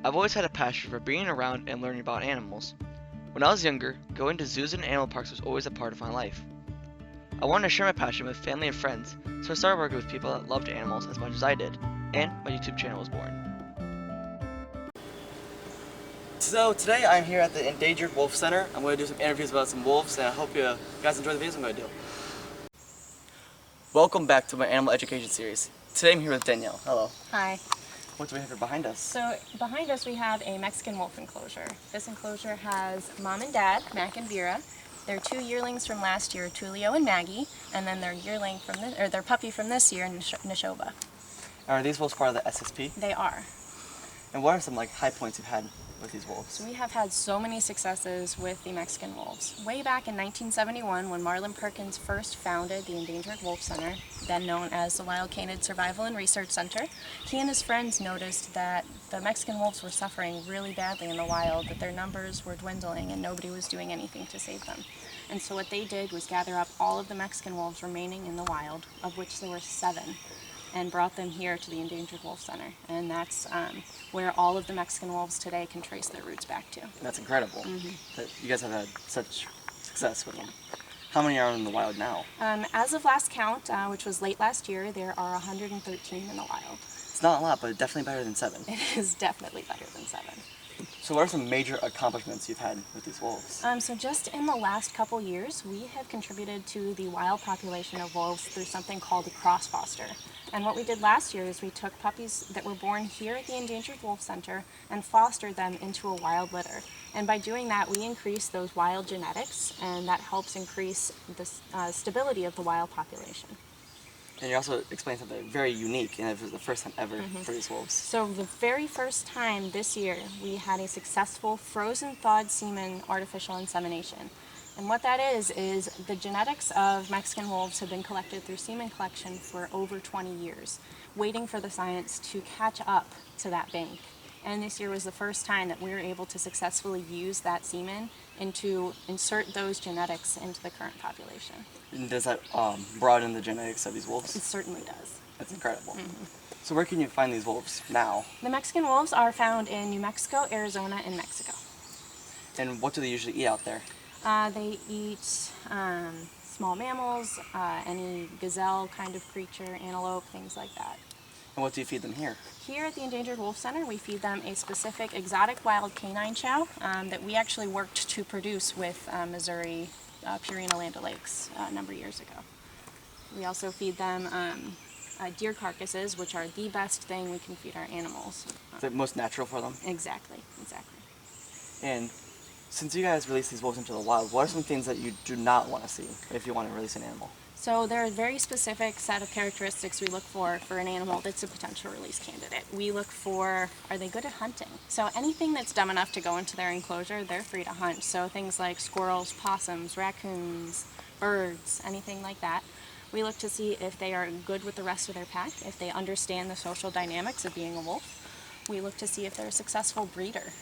I've always had a passion for being around and learning about animals. When I was younger, going to zoos and animal parks was always a part of my life. I wanted to share my passion with family and friends, so I started working with people that loved animals as much as I did, and my YouTube channel was born. So today I'm here at the Endangered Wolf Center. I'm going to do some interviews about some wolves, and I hope you guys enjoy the videos I'm going to do. Welcome back to my animal education series. Today I'm here with Danielle. Hello. Hi. What do we have here behind us? So behind us we have a Mexican wolf enclosure. This enclosure has mom and dad, Mac and Vera. They're two yearlings from last year, Tulio and Maggie, and then their yearling from this, or their puppy from this year, Neshoba. Are these wolves part of the SSP? They are. And what are some high points you've had with these wolves? So we have had so many successes with the Mexican wolves. Way back in 1971, when Marlon Perkins first founded the Endangered Wolf Center, then known as the Wild Canid Survival and Research Center, he and his friends noticed that the Mexican wolves were suffering really badly in the wild, that their numbers were dwindling and nobody was doing anything to save them. And so what they did was gather up all of the Mexican wolves remaining in the wild, of which there were 7, and brought them here to the Endangered Wolf Center. And that's where all of the Mexican wolves today can trace their roots back to. That's incredible that you guys have had such success with them. How many are in the wild now? As of last count, which was late last year, there are 113 in the wild. It's not a lot, but definitely better than 7. It is definitely better than 7. So what are some major accomplishments you've had with these wolves? So just in the last couple years, we have contributed to the wild population of wolves through something called a cross foster. And what we did last year is we took puppies that were born here at the Endangered Wolf Center and fostered them into a wild litter. And by doing that, we increase those wild genetics, and that helps increase the stability of the wild population. And you also explained something very unique, and it was the first time ever for these wolves. So the very first time this year, we had a successful frozen thawed semen artificial insemination. And what that is the genetics of Mexican wolves have been collected through semen collection for over 20 years, waiting for the science to catch up to that bank. And this year was the first time that we were able to successfully use that semen and to insert those genetics into the current population. And does that broaden the genetics of these wolves? It certainly does. That's incredible. So where can you find these wolves now? The Mexican wolves are found in New Mexico, Arizona, and Mexico. And what do they usually eat out there? They eat small mammals, any gazelle kind of creature, antelope, things like that. And what do you feed them here? Here at the Endangered Wolf Center, we feed them a specific exotic wild canine chow that we actually worked to produce with Missouri Purina Land O'Lakes a number of years ago. We also feed them deer carcasses, which are the best thing we can feed our animals. Is it most natural for them? Exactly. And since you guys release these wolves into the wild, what are some things that you do not want to see if you want to release an animal? So there are a very specific set of characteristics we look for an animal that's a potential release candidate. We look for, are they good at hunting? So anything that's dumb enough to go into their enclosure, they're free to hunt. So things like squirrels, possums, raccoons, birds, anything like that. We look to see if they are good with the rest of their pack, if they understand the social dynamics of being a wolf. We look to see if they're a successful breeder,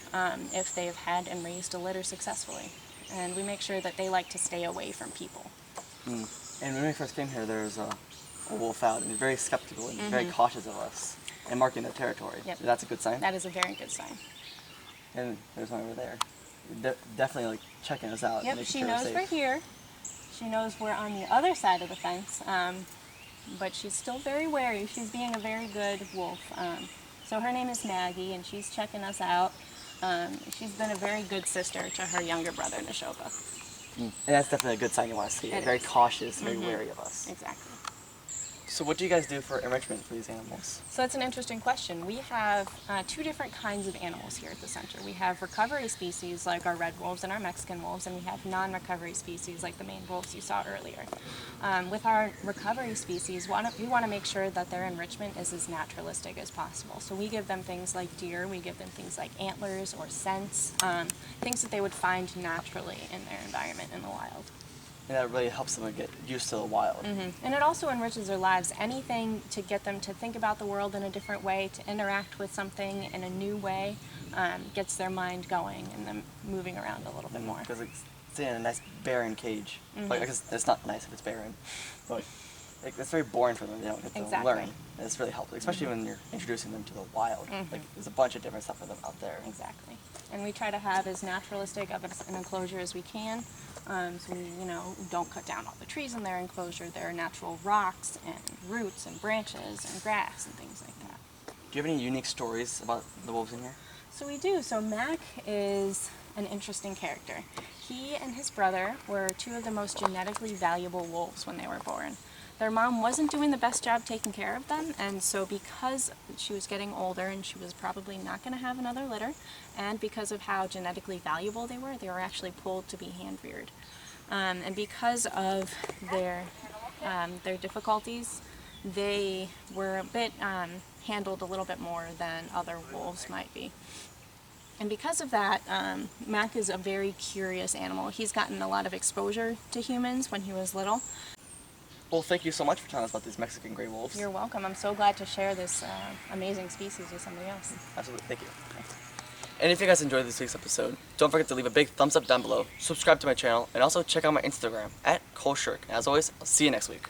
if they've had and raised a litter successfully. And we make sure that they like to stay away from people. And when we first came here, there was a wolf out, and he was very skeptical and very cautious of us, and marking their territory. Yep. That's a good sign? That is a very good sign. And there's one over there. Definitely checking us out. Yep, she knows we're here. She knows we're on the other side of the fence, but she's still very wary. She's being a very good wolf. So her name is Maggie, and she's checking us out. She's been a very good sister to her younger brother, Neshoba. And that's definitely a good sign you want to see. Very cautious, very wary of us. Exactly. So what do you guys do for enrichment for these animals? So that's an interesting question. We have 2 different kinds of animals here at the center. We have recovery species like our red wolves and our Mexican wolves, and we have non-recovery species like the Maine wolves you saw earlier. With our recovery species, we want to make sure that their enrichment is as naturalistic as possible. So we give them things like deer, we give them things like antlers or scents, things that they would find naturally in their environment in the wild. And that really helps them get used to the wild. And it also enriches their lives. Anything to get them to think about the world in a different way, to interact with something in a new way, gets their mind going and them moving around a little bit more. Because it's in a nice barren cage. Like, I guess it's not nice if it's barren, but it's very boring for them. They don't get to learn. And it's really helpful, especially when you're introducing them to the wild. Mhm. Like, there's a bunch of different stuff for them out there. Exactly. And we try to have as naturalistic of an enclosure as we can. So we, don't cut down all the trees in their enclosure. There are natural rocks and roots and branches and grass and things like that. Do you have any unique stories about the wolves in here? So we do. So Mac is an interesting character. He and his brother were two of the most genetically valuable wolves when they were born. Their mom wasn't doing the best job taking care of them, and so because she was getting older and she was probably not going to have another litter, and because of how genetically valuable they were actually pulled to be hand-reared. And because of their difficulties, they were a bit handled a little bit more than other wolves might be. And because of that, Mac is a very curious animal. He's gotten a lot of exposure to humans when he was little. Well, thank you so much for telling us about these Mexican gray wolves. You're welcome. I'm so glad to share this amazing species with somebody else. Absolutely, thank you. And if you guys enjoyed this week's episode, don't forget to leave a big thumbs up down below, subscribe to my channel, and also check out my Instagram, @ColeShirk. And as always, I'll see you next week.